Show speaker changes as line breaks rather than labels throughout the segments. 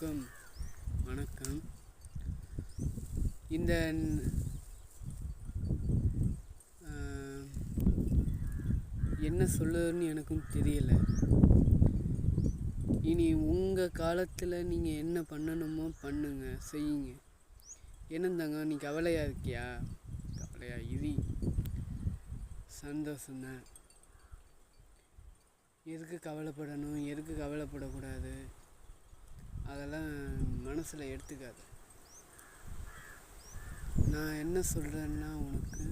அனைவருக்கும் வணக்கம். இந்த என்ன சொல்லுன்னு எனக்கும் தெரியலை. இனி உங்கள் காலத்தில் நீங்கள் என்ன பண்ணணுமோ பண்ணுங்க, செய்யுங்க. என்னந்தாங்க நீ கவலையாக இருக்கியா? கவலையாக இரு, சந்தோஷம்தான். எதுக்கு கவலைப்படணும், எதுக்கு கவலைப்படக்கூடாது, அதெல்லாம் மனசில் எடுத்துக்காது. நான் என்ன சொல்கிறேன்னா, உனக்கு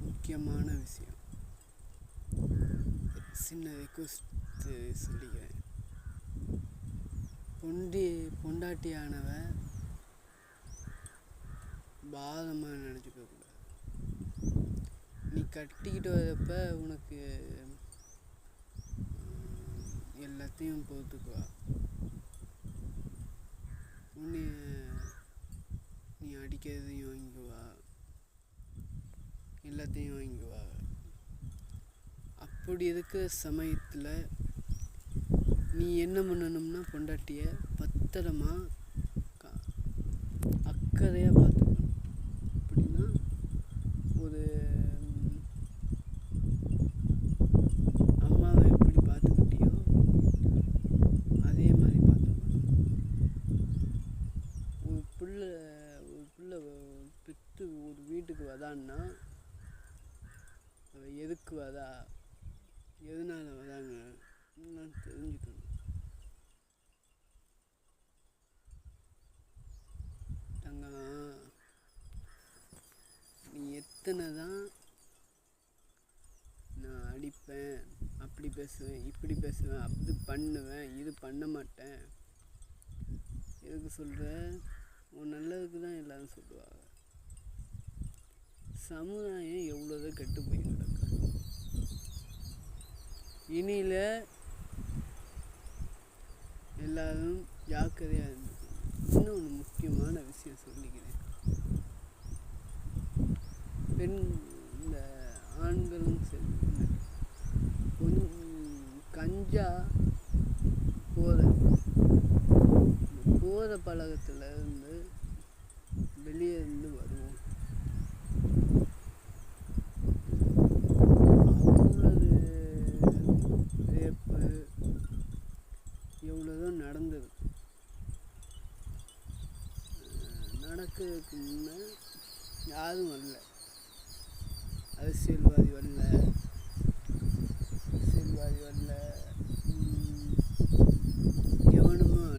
முக்கியமான விஷயம், சின்ன ரெக்வஸ்ட்டு சொல்லிக்கிறேன். பொண்டாட்டியானவ பாதமாக நினச்சிக்க கூடாது. நீ கட்டிக்கிட்டு வரப்ப உனக்கு எல்லாத்தையும் பொறுத்துக்குவா. உன்னை நீ அடிக்கிறதையும் வாங்கிக்குவா, எல்லாத்தையும் வாங்கிக்குவா. அப்படி இருக்கிற சமயத்தில் நீ என்ன பண்ணணும்னா, பொண்டாட்டியை பத்திரமா அக்கறையாக பார்த்துக்கணும். அப்படின்னா ஒரு அம்மாவை எப்படி பார்த்துக்கிட்டியோ அதே மாதிரி பார்த்துக்கணும். ஒரு பிள்ளை பெற்று ஒரு வீட்டுக்கு வதான்னா அவள் எதுக்கு வதா, எதனால் வதாங்க தெரிஞ்சுக்கணும். தங்கம், நீ எத்தனை தான் நான் அடிப்பேன், அப்படி பேசுவேன், இப்படி பேசுவேன், அப்படி பண்ணுவேன், இது பண்ண மாட்டேன், எதுக்கு சொல்கிற? உன் நல்லதுக்கு தான் எல்லாரும் சொல்லுவாங்க. சமுதாயம் எவ்வளோதான் கெட்டு போய் கிடக்கு. இனியில் எல்லாரும் ஜாக்கிரதையாக இருந்துக்கணும். இன்னொன்று முக்கியமான விஷயம் சொல்லிக்கிறேன். இந்த ஆண்களும் சரி, கொஞ்சம் கஞ்சா போத பழக்கத்தில் இருந்து வெளியே இருந்து வருவோம். அவ்வளவு ரேப்பு எவ்வளோதான் நடந்தது. நடக்கிறதுக்கு முன்னே யாரும் வரல, அரசியல்வாதி வரல,